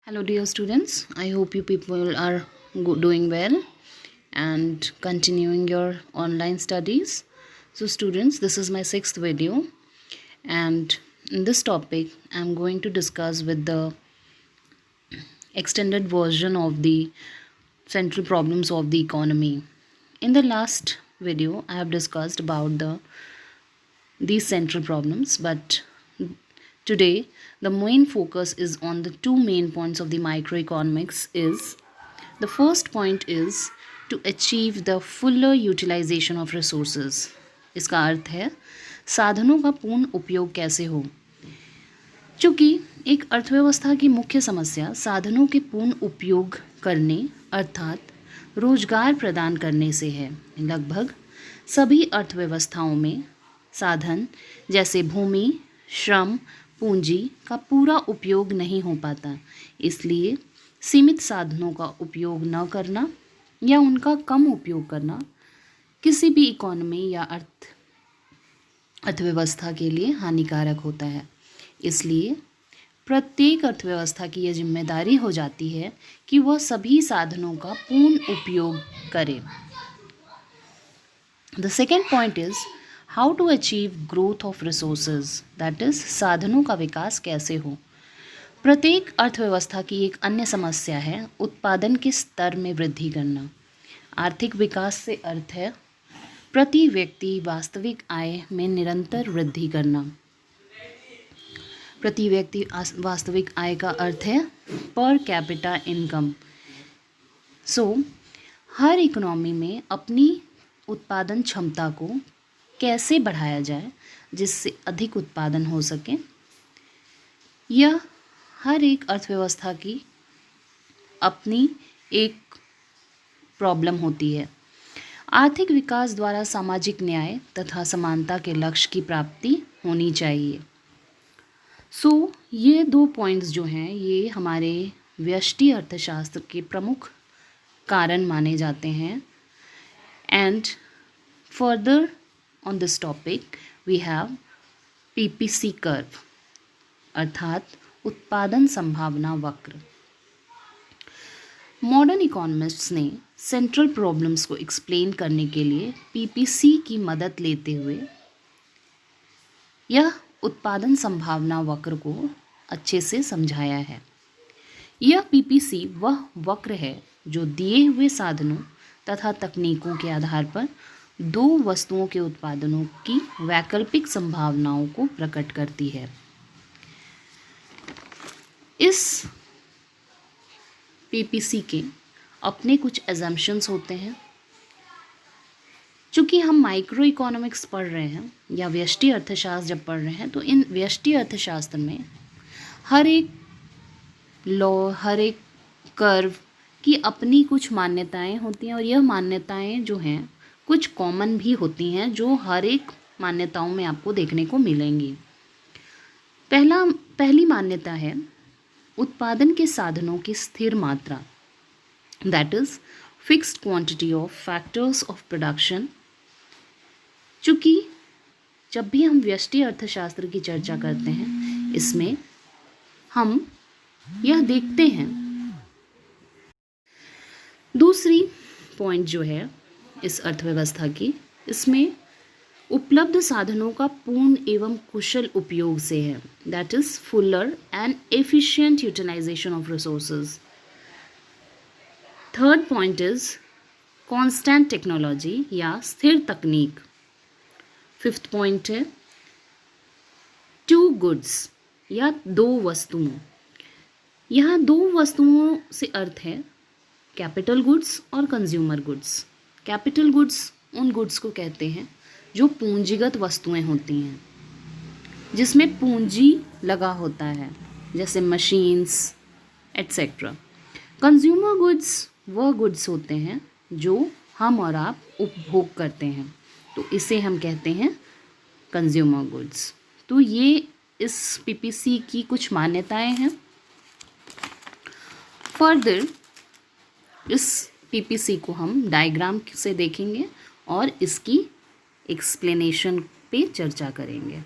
Hello dear students, I hope you people are doing well and continuing your online studies. So students, this is my 6th video and in this topic I am going to discuss with the extended version of the central problems of the economy. In the last video I have discussed about these central problems, but today the main focus is on the two main points of the microeconomics. Is the first point is to achieve the fuller utilization of resources. इसका अर्थ है साधनों का पूर्ण उपयोग कैसे हो। चूँकि एक अर्थव्यवस्था की मुख्य समस्या साधनों के पूर्ण उपयोग करने अर्थात रोजगार प्रदान करने से है। लगभग सभी अर्थव्यवस्थाओं में साधन जैसे भूमि, श्रम, पूंजी का पूरा उपयोग नहीं हो पाता, इसलिए सीमित साधनों का उपयोग न करना या उनका कम उपयोग करना किसी भी इकोनॉमी या अर्थव्यवस्था के लिए हानिकारक होता है। इसलिए प्रत्येक अर्थव्यवस्था की यह जिम्मेदारी हो जाती है कि वह सभी साधनों का पूर्ण उपयोग करे। The second point is how to achieve growth of resources, that is साधनों का विकास कैसे हो। प्रत्येक अर्थव्यवस्था की एक अन्य समस्या है उत्पादन के स्तर में वृद्धि करना। आर्थिक विकास से अर्थ है प्रति व्यक्ति वास्तविक आय में निरंतर वृद्धि करना। प्रति व्यक्ति वास्तविक आय का अर्थ है पर कैपिटा इनकम। हर इकोनॉमी में अपनी उत्पादन क्षमता को कैसे बढ़ाया जाए जिससे अधिक उत्पादन हो सके, यह हर एक अर्थव्यवस्था की अपनी एक प्रॉब्लम होती है। आर्थिक विकास द्वारा सामाजिक न्याय तथा समानता के लक्ष्य की प्राप्ति होनी चाहिए। ये दो पॉइंट्स जो हैं ये हमारे व्यष्टि अर्थशास्त्र के प्रमुख कारण माने जाते हैं। And further on this topic we have PPC curve अर्थात उत्पादन संभावना वक्र। मॉडर्न इकोनॉमिस्ट्स ने सेंट्रल प्रॉब्लम्स को एक्सप्लेन करने के लिए PPC की मदद लेते हुए यह उत्पादन संभावना वक्र को अच्छे से समझाया है। यह PPC वह वक्र है जो दिए हुए साधनों तथा तकनीकों के आधार पर दो वस्तुओं के उत्पादनों की वैकल्पिक संभावनाओं को प्रकट करती है। इस PPC के अपने कुछ एजम्पशंस होते हैं। चूँकि हम माइक्रो इकोनॉमिक्स पढ़ रहे हैं या व्यष्टि अर्थशास्त्र जब पढ़ रहे हैं तो इन व्यष्टि अर्थशास्त्र में हर एक लॉ, हर एक कर्व की अपनी कुछ मान्यताएं होती हैं और यह मान्यताएं जो हैं कुछ कॉमन भी होती हैं जो हर एक मान्यताओं में आपको देखने को मिलेंगी। पहली मान्यता है उत्पादन के साधनों की स्थिर मात्रा, that is fixed quantity of factors of production. चूँकि जब भी हम व्यष्टि अर्थशास्त्र की चर्चा करते हैं इसमें हम यह देखते हैं। दूसरी पॉइंट जो है इस अर्थव्यवस्था की, इसमें उपलब्ध साधनों का पूर्ण एवं कुशल उपयोग से है, that is fuller and efficient utilisation of resources. Third point is constant technology या स्थिर तकनीक। फिफ्थ पॉइंट है टू गुड्स या दो वस्तुओं। यहाँ दो वस्तुओं से अर्थ है कैपिटल गुड्स और कंज्यूमर गुड्स। कैपिटल गुड्स उन गुड्स को कहते हैं जो पूंजीगत वस्तुएं होती हैं जिसमें पूंजी लगा होता है, जैसे मशीन्स एट्सेट्रा। कंज्यूमर गुड्स वह गुड्स होते हैं जो हम और आप उपभोग करते हैं, तो इसे हम कहते हैं कंज्यूमर गुड्स। तो ये इस PPC की कुछ मान्यताएं हैं। फर्दर इस PPC को हम डायग्राम से देखेंगे और इसकी एक्सप्लेनेशन पे चर्चा करेंगे।